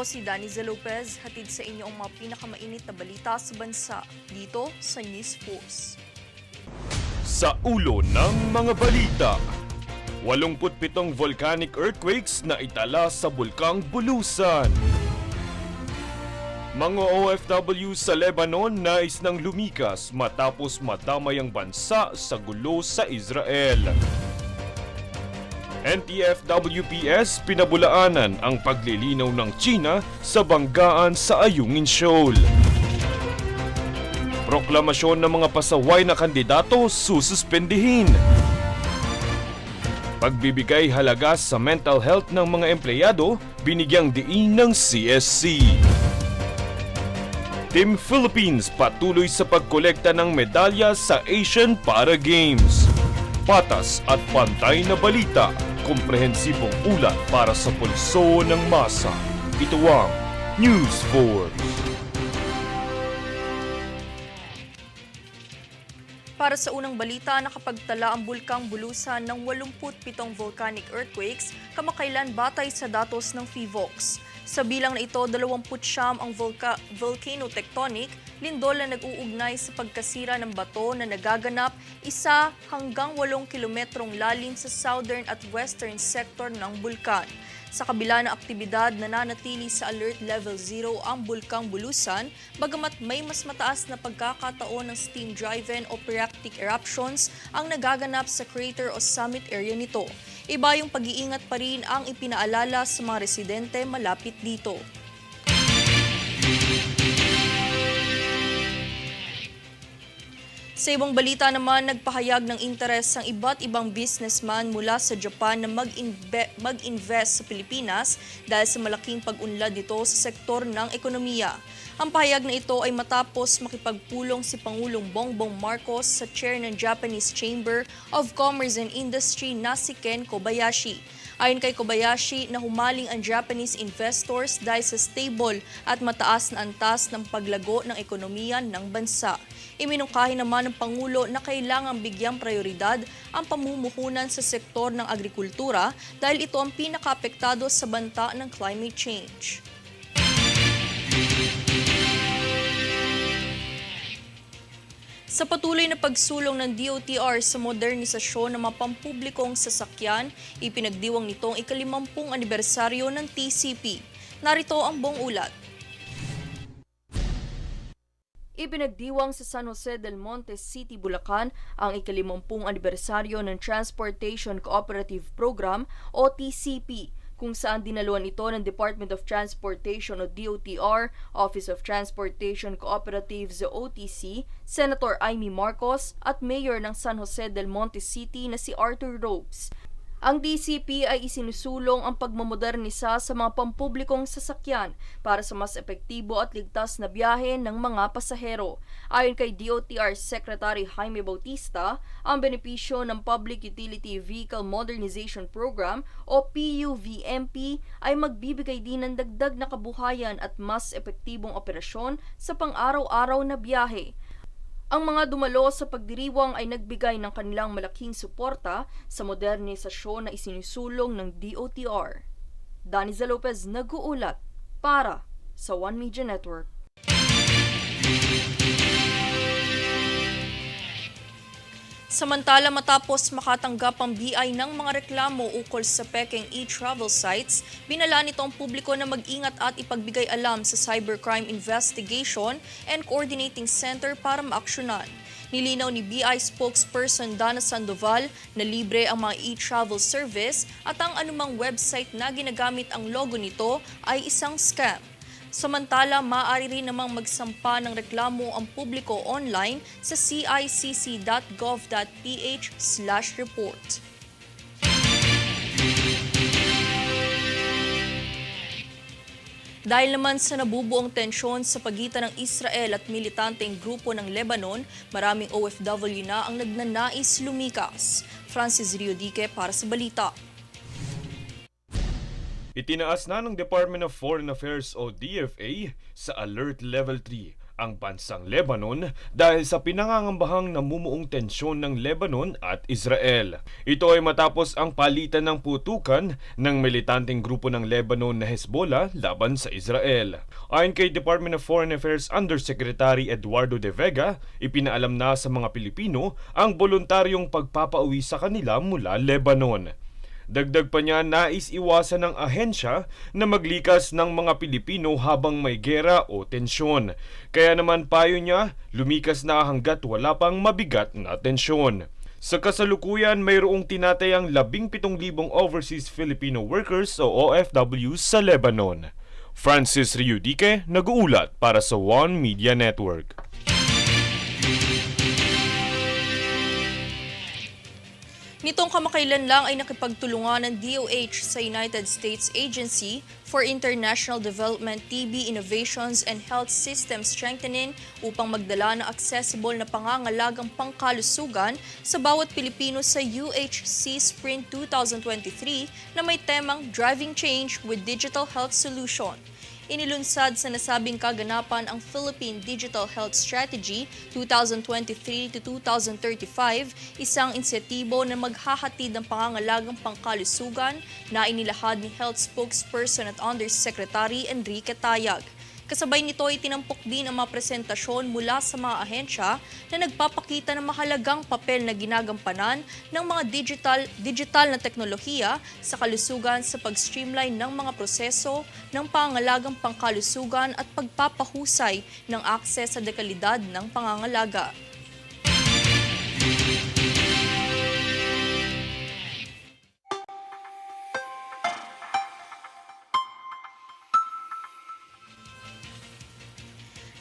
Ako si Daniza Lopez, hatid sa inyo ang mga pinakamainit na balita sa bansa dito sa News Force. Sa ulo ng mga balita, 87 volcanic earthquakes na itala sa Bulkang Bulusan. Mga OFW sa Lebanon nais nang lumikas matapos madamay ang bansa sa gulo sa Israel. NTF-WPS pinabulaanan ang paglilinaw ng China sa banggaan sa Ayungin Shoal. Proklamasyon ng mga pasaway na kandidato sususpendihin. Pagbibigay halaga sa mental health ng mga empleyado, binigyang diin ng CSC. Team Philippines patuloy sa pagkolekta ng medalya sa Asian Para Games. Patas at pantay na balita, komprehensibong ulat para sa pulso ng masa. Ito ang News Force. Para sa unang balita, nakapagtala ang Bulkang Bulusan ng 87 volcanic earthquakes kamakailan batay sa datos ng PHIVOLCS. Sa bilang na ito, 29 ang volcano tectonic, lindol na nag-uugnay sa pagkasira ng bato na nagaganap 1 hanggang 8 kilometrong lalim sa southern at western sector ng bulkan. Sa kabila ng aktibidad, nananatili sa alert level 0 ang Bulkang Bulusan, bagamat may mas mataas na pagkakataon ng steam-driven o phreatic eruptions ang nagaganap sa crater o summit area nito. Iba yung pag-iingat pa rin ang ipinaalala sa mga residente malapit dito. Sa ibang balita naman, nagpahayag ng interes ang iba't ibang businessman mula sa Japan na mag-invest sa Pilipinas dahil sa malaking pag-unlad nito sa sektor ng ekonomiya. Ang pahayag na ito ay matapos makipagpulong si Pangulong Bongbong Marcos sa chair ng Japanese Chamber of Commerce and Industry na si Ken Kobayashi. Ayon kay Kobayashi, nahumaling ang Japanese investors dahil sa stable at mataas na antas ng paglago ng ekonomiya ng bansa. Iminungkahi naman ng Pangulo na kailangang bigyang prioridad ang pamumuhunan sa sektor ng agrikultura dahil ito ang pinakaapektado sa banta ng climate change. Sa patuloy na pagsulong ng DOTR sa modernisasyon ng mga pampublikong sasakyan, ipinagdiwang nitong ika-50 anibersaryo ng TCP. Narito ang buong ulat. Ipinagdiwang sa San Jose del Monte City, Bulacan ang ika-50 anibersaryo ng Transportation Cooperative Program o TCP, kung saan dinaluan ito ng Department of Transportation o DOTR, Office of Transportation Cooperatives o OTC, Senator Amy Marcos at Mayor ng San Jose del Monte City na si Arthur Robes. Ang DCP ay isinusulong ang pagmamodernisa sa mga pampublikong sasakyan para sa mas epektibo at ligtas na biyahe ng mga pasahero. Ayon kay DOTR Secretary Jaime Bautista, ang benepisyo ng Public Utility Vehicle Modernization Program o PUVMP ay magbibigay din ng dagdag na kabuhayan at mas epektibong operasyon sa pang-araw-araw na biyahe. Ang mga dumalo sa pagdiriwang ay nagbigay ng kanilang malaking suporta sa modernisasyon na isinusulong ng DOTR. Daniza Lopez nag-uulat para sa One Media Network. Samantala, matapos makatanggap ang BI ng mga reklamo ukol sa pekeng e-travel sites, binala nito ang publiko na mag-ingat at ipagbigay alam sa Cybercrime Investigation and Coordinating Center para maaksyonan. Nilinaw ni BI spokesperson Dana Sandoval na libre ang mga e-travel service at ang anumang website na ginagamit ang logo nito ay isang scam. Samantala, maaari rin namang magsampa ng reklamo ang publiko online sa cicc.gov.ph/report. Dahil naman sa nabubuong tensyon sa pagitan ng Israel at militanteng grupo ng Lebanon, maraming OFW na ang nagnanais lumikas. Francis Riodique para sa balita. Itinaas na ng Department of Foreign Affairs o DFA sa Alert Level 3 ang bansang Lebanon dahil sa pinangangambahang namumuong tensyon ng Lebanon at Israel. Ito ay matapos ang palitan ng putukan ng militanteng grupo ng Lebanon na Hezbollah laban sa Israel. Ayon kay Department of Foreign Affairs Undersecretary Eduardo de Vega, ipinaalam na sa mga Pilipino ang voluntaryong pagpapauwi sa kanila mula Lebanon. Dagdag pa niya, nais iwasan ng ahensya na maglikas ng mga Pilipino habang may gera o tensyon. Kaya naman payo niya, lumikas na hanggat wala pang mabigat na tensyon. Sa kasalukuyan, mayroong tinatayang 17,000 overseas Filipino workers o OFW sa Lebanon. Francis Riudique, nag-uulat para sa One Media Network. Nitong kamakailan lang ay nakipagtulungan ng DOH sa United States Agency for International Development TB Innovations and Health System Strengthening upang magdala ng accessible na pangangalagang pangkalusugan sa bawat Pilipino sa UHC Spring 2023 na may temang Driving Change with Digital Health Solution. Inilunsad sa nasabing kaganapan ang Philippine Digital Health Strategy 2023 to 2035, isang inisyatibo na maghahatid ng pangangalagang pangkalusugan na inilahad ni Health Spokesperson at Undersecretary Enrique Tayag. Kasabay nito ay tinampok din ang mga presentasyon mula sa mga ahensya na nagpapakita ng mahalagang papel na ginagampanan ng mga digital na teknolohiya sa kalusugan sa pag-streamline ng mga proseso ng pangangalagang pangkalusugan at pagpapahusay ng akses sa dekalidad ng pangangalaga.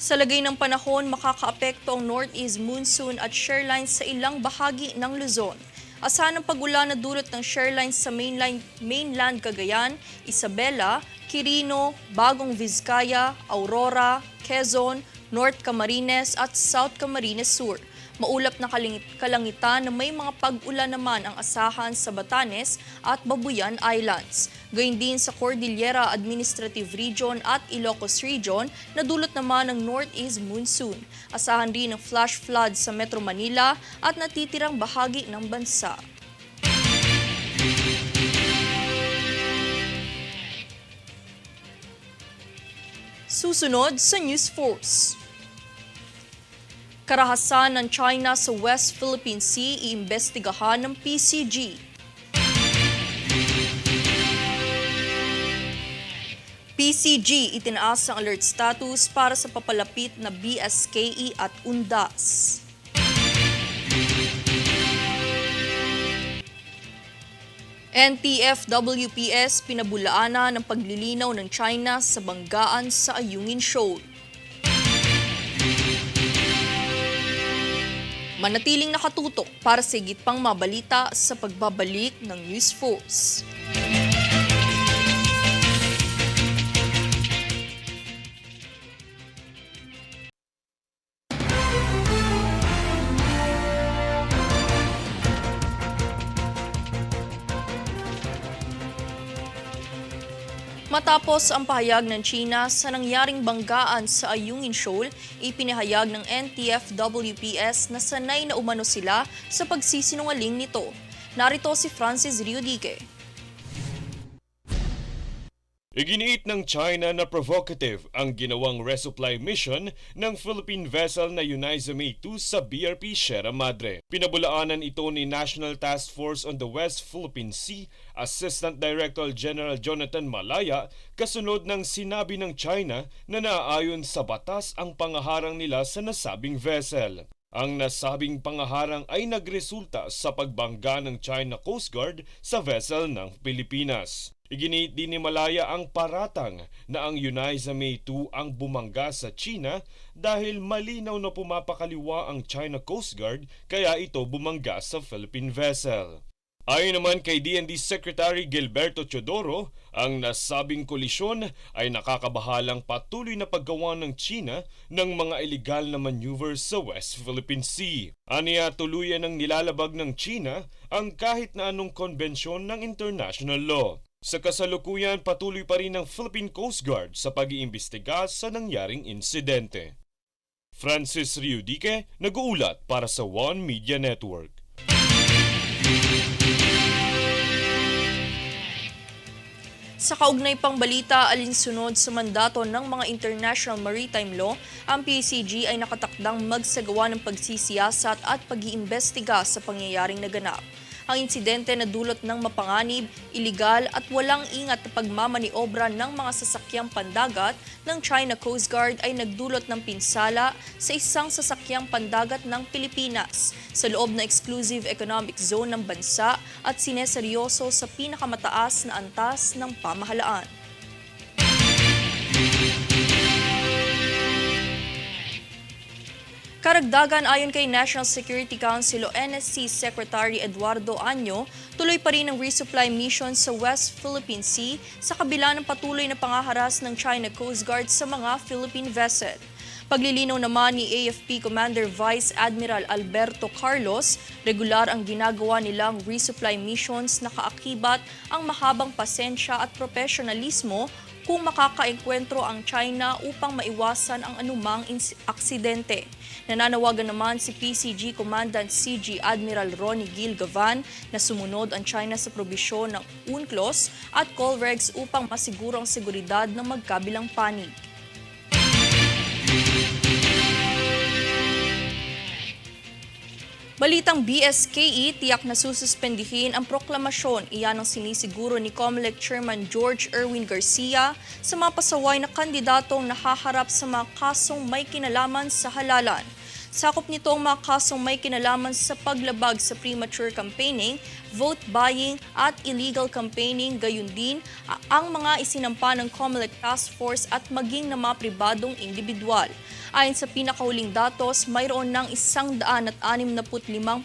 Sa lagay ng panahon, makakaapekto ang northeast monsoon at shorelines sa ilang bahagi ng Luzon. Asahan ang pag-ulan na dulot ng shorelines sa mainland Cagayan, Isabela, Quirino, Bagong Vizcaya, Aurora, Quezon, North Camarines at South Camarines Sur. Maulap na kalangitan na may mga pag-ulan naman ang asahan sa Batanes at Babuyan Islands. Gayun din sa Cordillera Administrative Region at Ilocos Region na dulot naman ng northeast monsoon. Asahan din ng flash flood sa Metro Manila at natitirang bahagi ng bansa. Susunod sa News Force. Karahasan ng China sa West Philippine Sea iimbestigahan ng PCG. PCG itinaas ang alert status para sa papalapit na BSKE at UNDAS. NTF-WPS pinabulaanan ng paglilinaw ng China sa banggaan sa Ayungin Shoal. Manatiling nakatutok para sa higit pang mabalita sa pagbabalik ng News Force. Matapos ang pahayag ng China sa nangyaring banggaan sa Ayungin Shoal, ipinahayag ng NTF-WPS na sanay na umano sila sa pagsisinungaling nito. Narito si Francis Riudique. Iginiit ng China na provocative ang ginawang resupply mission ng Philippine vessel na Eunice May 2 sa BRP Sierra Madre. Pinabulaanan ito ni National Task Force on the West Philippine Sea Assistant Director General Jonathan Malaya kasunod ng sinabi ng China na naaayon sa batas ang pangaharang nila sa nasabing vessel. Ang nasabing pangaharang ay nagresulta sa pagbangga ng China Coast Guard sa vessel ng Pilipinas. Iginiit din ni Malaya ang paratang na ang Eunice May 2 ang bumangga sa China dahil malinaw na pumapakaliwa ang China Coast Guard kaya ito bumangga sa Philippine vessel. Ayon naman kay DND Secretary Gilberto Teodoro, ang nasabing kolisyon ay nakakabahalang patuloy na paggawa ng China ng mga illegal na maneuvers sa West Philippine Sea. Aniya tuluyan ng nilalabag ng China ang kahit na anong konbensyon ng international law. Sa kasalukuyan, patuloy pa rin ang Philippine Coast Guard sa pag-iimbestiga sa nangyaring insidente. Francis Riudique, nag-uulat para sa One Media Network. Sa kaugnay pang balita, alinsunod sa mandato ng mga International Maritime Law, ang PCG ay nakatakdang magsagawa ng pagsisiyasat at pag-iimbestiga sa pangyayaring naganap. Ang insidente na dulot ng mapanganib, iligal at walang ingat na pagmamaniobra ng mga sasakyang pandagat ng China Coast Guard ay nagdulot ng pinsala sa isang sasakyang pandagat ng Pilipinas sa loob ng exclusive economic zone ng bansa at sineseryoso sa pinakamataas na antas ng pamahalaan. Karagdagan ayon kay National Security Council o NSC Secretary Eduardo Año, tuloy pa rin ang resupply mission sa West Philippine Sea sa kabila ng patuloy na pangaharas ng China Coast Guard sa mga Philippine vessel. Paglilinaw naman ni AFP Commander Vice Admiral Alberto Carlos, regular ang ginagawa nilang resupply missions na kaakibat ang mahabang pasensya at profesionalismo kung makakaengkwentro ang China upang maiwasan ang anumang aksidente. Nananawagan naman si PCG Commandant CG Admiral Ronnie Gil Gavan na sumunod ang China sa probisyon ng UNCLOS at COLREGS upang masiguro ang seguridad ng magkabilang panig. Balitang BSKE, tiyak na sususpendihin ang proklamasyon. Iyan ang sinisiguro ni COMELEC Chairman George Erwin Garcia sa mga pasaway na kandidatong nahaharap sa mga kasong may kinalaman sa halalan. Sakop nito ang mga kasong may kinalaman sa paglabag sa premature campaigning, vote buying at illegal campaigning, gayon din ang mga isinampa ng COMELEC Task Force at maging ng mga pribadong individual. Ayon sa pinakahuling datos, mayroon ng 165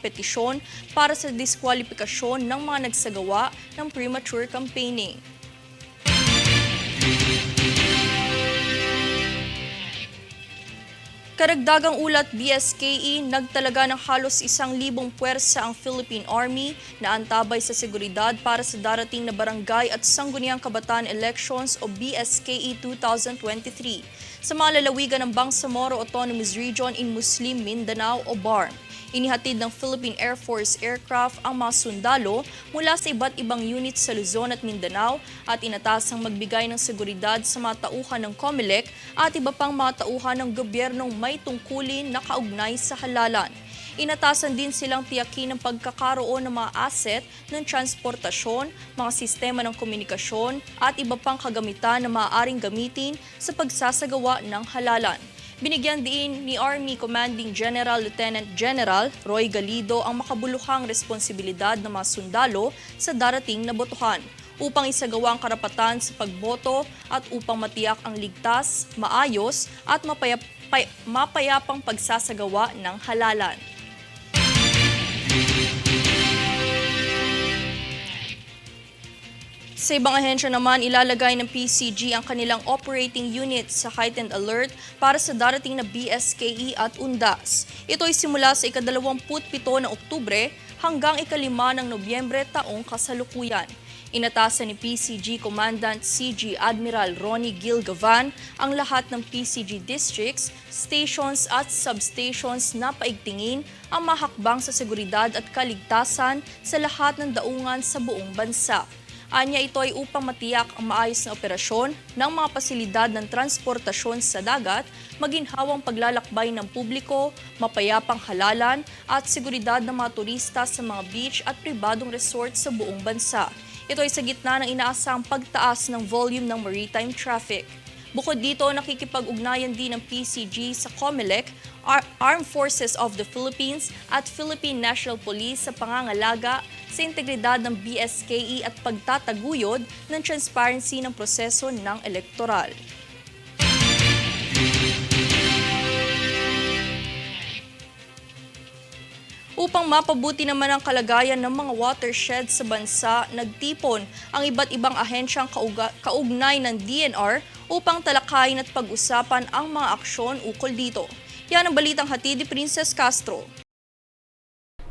petisyon para sa diskwalifikasyon ng mga nagsagawa ng premature campaigning. Karagdagang ulat BSKE, nagtalaga ng halos 1,000 puwersa ang Philippine Army na antabay sa seguridad para sa darating na barangay at sangguniang kabataan elections o BSKE 2023 sa mga lalawigan ng Bangsamoro Autonomous Region in Muslim Mindanao o BARM. Inihatid ng Philippine Air Force aircraft ang mga sundalo mula sa iba't ibang units sa Luzon at Mindanao at inatasang magbigay ng seguridad sa mga tauhan ng COMELEC at iba pang mga tauhan ng gobyernong may tungkulin na kaugnay sa halalan. Inatasan din silang tiyakin ang pagkakaroon ng mga asset ng transportasyon, mga sistema ng komunikasyon at iba pang kagamitan na maaaring gamitin sa pagsasagawa ng halalan. Binigyan din ni Army Commanding General Lieutenant General Roy Galido ang makabuluhang responsibilidad ng mga sundalo sa darating na botohan upang isagawa ang karapatan sa pagboto at upang matiyak ang ligtas, maayos at mapayapang pagsasagawa ng halalan. Sa ibang ahensya naman, ilalagay ng PCG ang kanilang operating unit sa heightened alert para sa darating na BSKE at UNDAS. Ito ay simula sa ika-27 ng Oktubre hanggang ika-5 ng Nobyembre taong kasalukuyan. Inatasan ni PCG Commandant CG Admiral Ronnie Gil Gavan ang lahat ng PCG districts, stations at substations na paigtingin ang mahakbang sa seguridad at kaligtasan sa lahat ng daungan sa buong bansa. Anya ito ay upang matiyak ang maayos na operasyon ng mga pasilidad ng transportasyon sa dagat, maginhawang paglalakbay ng publiko, mapayapang halalan at seguridad ng mga turista sa mga beach at pribadong resort sa buong bansa. Ito ay sa gitna ng inaasahang pagtaas ng volume ng maritime traffic. Bukod dito, nakikipag-ugnayan din ng PCG sa COMELEC, Armed Forces of the Philippines at Philippine National Police sa pangangalaga sa integridad ng BSKE at pagtataguyod ng transparency ng proseso ng elektoral. Upang mapabuti naman ang kalagayan ng mga watershed sa bansa, nagtipon ang iba't ibang ahensyang kaugnay ng DNR upang talakayin at pag-usapan ang mga aksyon ukol dito. Yan ang balitang hatid ni Princess Castro.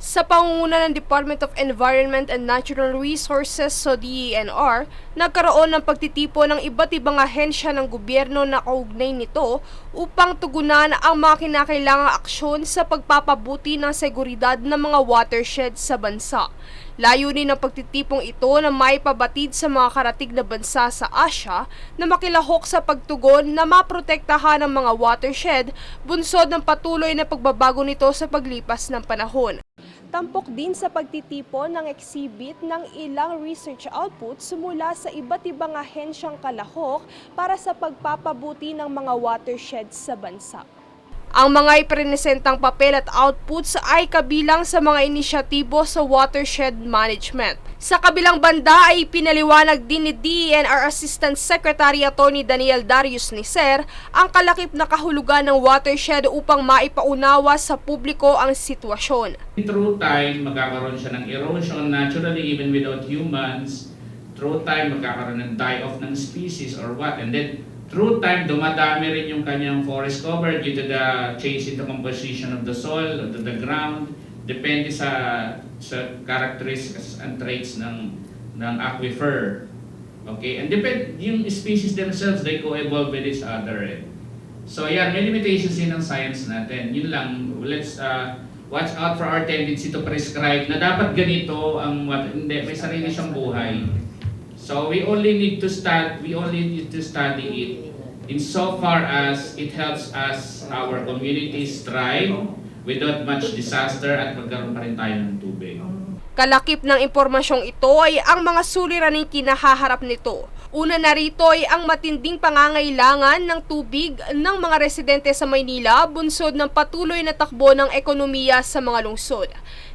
Sa pangunguna ng Department of Environment and Natural Resources o DENR, nagkaroon ng pagtitipon ng iba't ibang ahensya ng gobyerno na kaugnay nito upang tugunan ang mga kinakailangang aksyon sa pagpapabuti ng seguridad ng mga watershed sa bansa. Layunin ng pagtitipong ito na maipabatid sa mga karatig na bansa sa Asia na makilahok sa pagtugon na maprotektahan ang mga watershed bunsod ng patuloy na pagbabago nito sa paglipas ng panahon. Tampok din sa pagtitipon ng exhibit ng ilang research outputs mula sa iba't ibang ahensyang kalahok para sa pagpapabuti ng mga watersheds sa bansa. Ang mga ipresentang papel at outputs ay kabilang sa mga inisyatibo sa watershed management. Sa kabilang banda ay pinaliwanag din ni DENR Assistant Secretary Attorney Daniel Darius Nicer ang kalakip na kahulugan ng watershed upang maipaunawa sa publiko ang sitwasyon. Through time, magkakaroon siya ng erosion naturally even without humans. Through time, magkakaroon ng die-off ng species or what. And then, through time, dumadami rin yung kanyang forest cover due to the change in the composition of the soil, of the ground. Depende sa characteristics and traits ng aquifer. Okay? And yung species themselves, they co-evolve with each other. So yan, may limitations din ng science natin. Yun lang, let's watch out for our tendency to prescribe na dapat ganito ang hindi, may sarili siyang buhay. So we only need to study it insofar as it helps us, our communities thrive without much disaster at magkaroon pa rin tayo ng tubig. Kalakip ng impormasyong ito ay ang mga suliraning kinahaharap nito. Una na rito ay ang matinding pangangailangan ng tubig ng mga residente sa Maynila bunsod ng patuloy na takbo ng ekonomiya sa mga lungsod.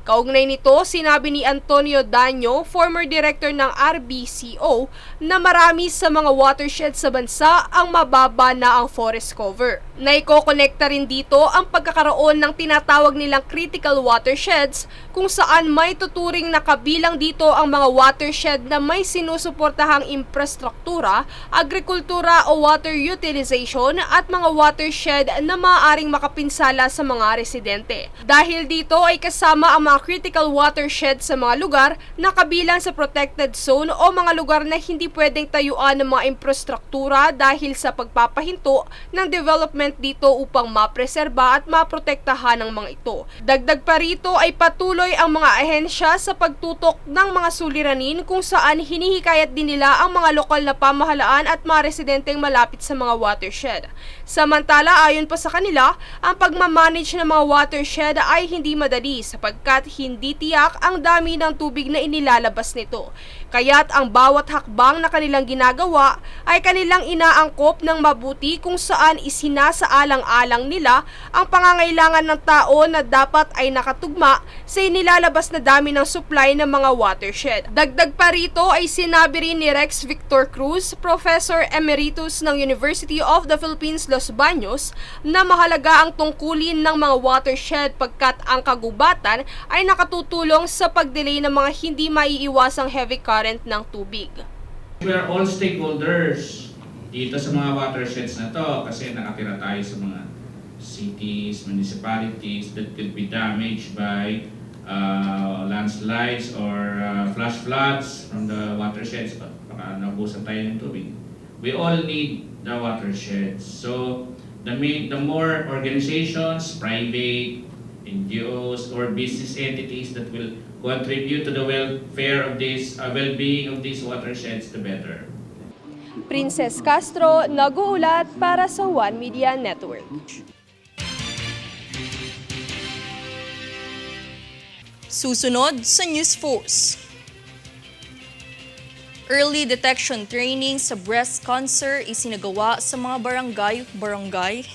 Kaugnay nito, sinabi ni Antonio Daño, former director ng RBCO, na marami sa mga watershed sa bansa ang mababa na ang forest cover. Naikokonekta rin dito ang pagkakaroon ng tinatawag nilang critical watersheds kung saan may tuturing na kabilang dito ang mga watershed na may sinusuportahang infrastruktura, agrikultura o water utilization at mga watershed na maaaring makapinsala sa mga residente. Dahil dito ay kasama ang mga critical watershed sa mga lugar na kabilang sa protected zone o mga lugar na hindi pwedeng tayuan ng mga infrastruktura dahil sa pagpapahinto ng development dito upang mapreserba at maprotektahan ng mga ito. Dagdag pa rito ay patuloy ang mga ahensya sa pagtutok ng mga suliranin kung saan hinihikayat din nila ang mga lokal na pamahalaan at mga residenteng malapit sa mga watershed. Samantala, ayon pa sa kanila, ang pagmamanage ng mga watershed ay hindi madali sapagkat hindi tiyak ang dami ng tubig na inilalabas nito. Kaya't ang bawat hakbang na kanilang ginagawa ay kanilang inaangkop ng mabuti kung saan isinasaalang-alang nila ang pangangailangan ng tao na dapat ay nakatugma sa inilalabas na dami ng supply ng mga watershed. Dagdag pa rito ay sinabi rin ni Rex Victor Cruz, Professor Emeritus ng University of the Philippines, Los Baños, na mahalaga ang tungkulin ng mga watershed pagkat ang kagubatan ay nakatutulong sa pagdelay ng mga hindi maiiwasang heavy current ng tubig. We are all stakeholders dito sa mga watersheds na to kasi nakatira tayo sa mga cities, municipalities that could be damaged by landslides or flash floods from the watersheds. Baka naubusan tayo ng tubig. We all need the watersheds. So the more organizations, private, NGOs or business entities that will contribute to the welfare of this well-being of these watersheds, the better. Princess Castro, nag-uulat para sa One Media Network. Susunod sa News Force. Early detection training sa breast cancer isinagawa sa mga barangay.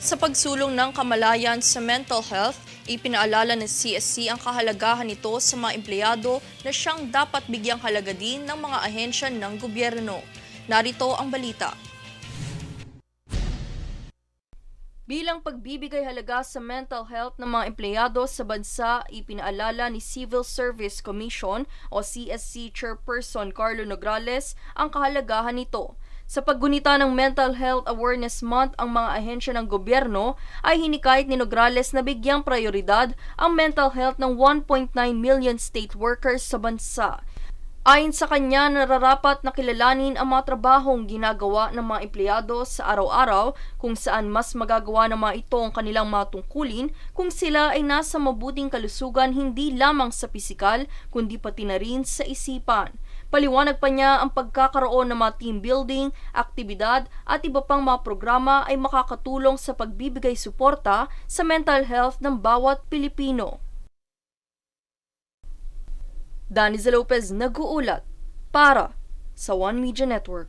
Sa pagsulong ng kamalayan sa mental health, ipinaalala ng CSC ang kahalagahan nito sa mga empleyado na siyang dapat bigyang halaga din ng mga ahensya ng gobyerno. Narito ang balita. Bilang pagbibigay halaga sa mental health ng mga empleyado sa bansa, ipinaalala ni Civil Service Commission o CSC Chairperson Carlo Nograles ang kahalagahan nito. Sa paggunita ng Mental Health Awareness Month, ang mga ahensya ng gobyerno ay hinikayat ni Nograles na bigyang prioridad ang mental health ng 1.9 million state workers sa bansa. Ayon sa kanya, nararapat na kilalanin ang mga trabahong ginagawa ng mga empleyado sa araw-araw kung saan mas magagawa ng mga ito ang kanilang mga tungkulin kung sila ay nasa mabuting kalusugan hindi lamang sa pisikal kundi pati na rin sa isipan. Paliwanag pa niya ang pagkakaroon ng mga team building, aktibidad at iba pang mga programa ay makakatulong sa pagbibigay suporta sa mental health ng bawat Pilipino. Daniza Lopez nag-uulat para sa One Media Network.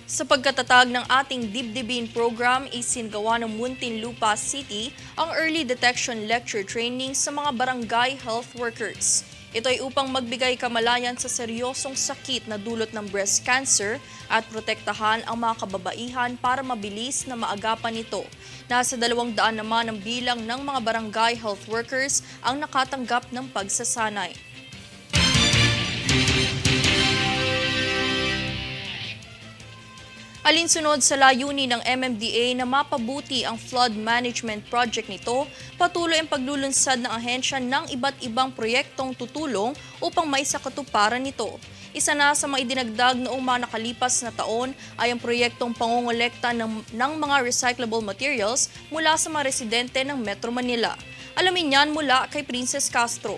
Sa pagkatatag ng ating Dibdibin program, isingawa ng Muntinlupa City ang Early Detection Lecture Training sa mga barangay health workers. Ito ay upang magbigay kamalayan sa seryosong sakit na dulot ng breast cancer at protektahan ang mga kababaihan para mabilis na maagapan ito. Nasa 200 naman ang bilang ng mga barangay health workers ang nakatanggap ng pagsasanay. Alinsunod sa layunin ng MMDA na mapabuti ang flood management project nito, patuloy ang paglulunsad ng ahensya ng iba't ibang proyektong tutulong upang maisakatuparan nito. Isa na sa mga idinagdag noong mga nakalipas na taon ay ang proyektong pangongolekta ng mga recyclable materials mula sa mga residente ng Metro Manila. Alamin yan mula kay Princess Castro.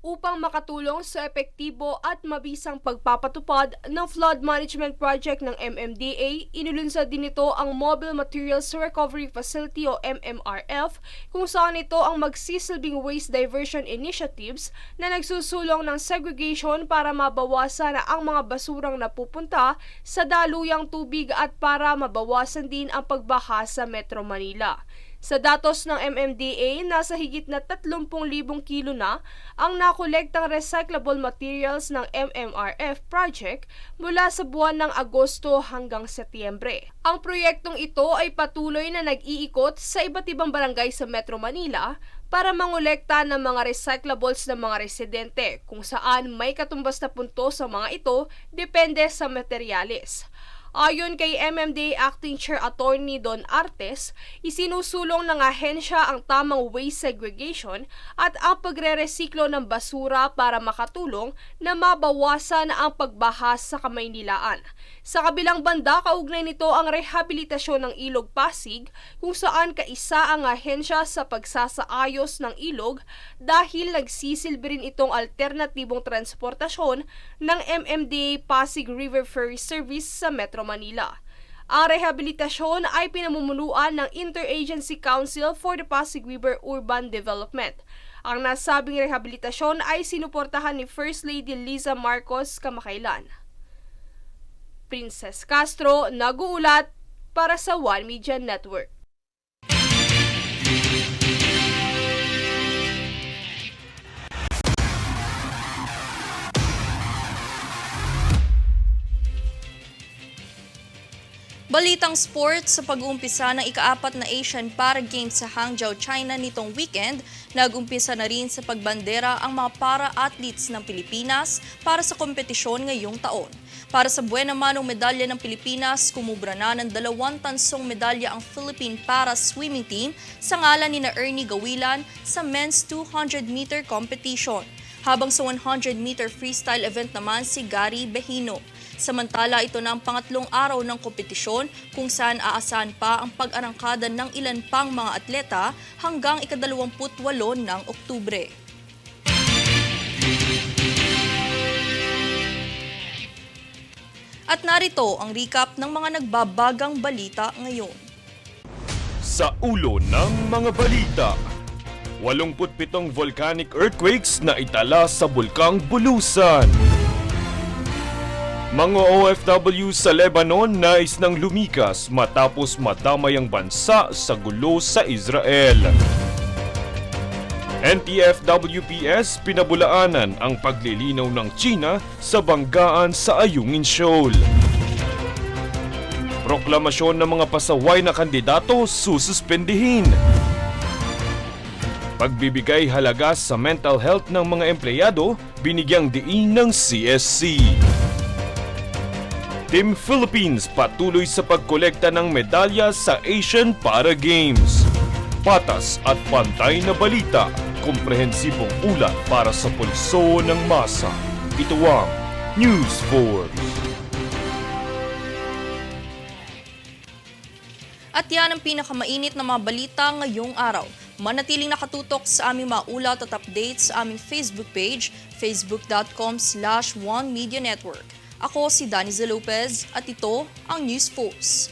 Upang makatulong sa epektibo at mabisang pagpapatupad ng flood management project ng MMDA, inulunsad din ito ang Mobile Materials Recovery Facility o MMRF, kung saan ito ang magsisilbing waste diversion initiatives na nagsusulong ng segregation para mabawasan ang mga basurang napupunta sa daluyang tubig at para mabawasan din ang pagbaha sa Metro Manila. Sa datos ng MMDA, nasa higit na 30,000 kilo na ang nakolektang recyclable materials ng MMRF project mula sa buwan ng Agosto hanggang Setyembre. Ang proyektong ito ay patuloy na nag-iikot sa iba't ibang barangay sa Metro Manila para mangolekta ng mga recyclables ng mga residente kung saan may katumbas na puntos sa mga ito depende sa materyales. Ayon kay MMDA Acting Chair Attorney Don Artes, isinusulong ng ahensya ang tamang waste segregation at ang pagre-resiklo ng basura para makatulong na mabawasan ang pagbaha sa Kamaynilaan. Sa kabilang banda, kaugnay nito ang rehabilitasyon ng Ilog Pasig kung saan kaisa ang ahensya sa pagsasaayos ng ilog dahil nagsisilbi rin itong alternatibong transportasyon ng MMDA Pasig River Ferry Service sa Metro Manila. Ang rehabilitasyon ay pinamumunuan ng Interagency Council for the Pasig River Urban Development. Ang nasabing rehabilitasyon ay sinuportahan ni First Lady Liza Marcos kamakailan. Princess Castro, nag-uulat para sa One Media Network. Balitang sports, sa pag-uumpisa ng ika-4 na Asian Para Games sa Hangzhou, China nitong weekend, nag-umpisa na rin sa pagbandera ang mga para-athletes ng Pilipinas para sa kompetisyon ngayong taon. Para sa buwan naman ng medalya ng Pilipinas, kumubra na ng 2 tansong medalya ang Philippine Para Swimming Team sa ngalan ni Ernie Gawilan sa men's 200-meter competition. Habang sa 100-meter freestyle event naman si Gary Behino. Samantala, ito na ang pangatlong araw ng kompetisyon kung saan aasahan pa ang pag-arangkada ng ilan pang mga atleta hanggang ika-28 ng Oktubre. At narito ang recap ng mga nagbabagang balita ngayon. Sa ulo ng mga balita, 87 volcanic earthquakes na itala sa Bulkang Bulusan. Mga OFW sa Lebanon nais nang lumikas matapos madamay ang bansa sa gulo sa Israel. NTF-WPS pinabulaanan ang paglilinaw ng China sa banggaan sa Ayungin Shoal. Proklamasyon ng mga pasaway na kandidato sususpendihin. Pagbibigay halaga sa mental health ng mga empleyado, binigyang diin ng CSC. Team Philippines patuloy sa pagkolekta ng medalya sa Asian Para Games. Patas at pantay na balita, komprehensibong ulat para sa pulso ng masa. Ito ang News Force. At yan ang pinakamainit na mga balita ngayong araw. Manatiling nakatutok sa aming mga ulat at updates sa aming Facebook page, facebook.com/OneMediaNetwork. Ako si Danizel Lopez at ito ang News Force.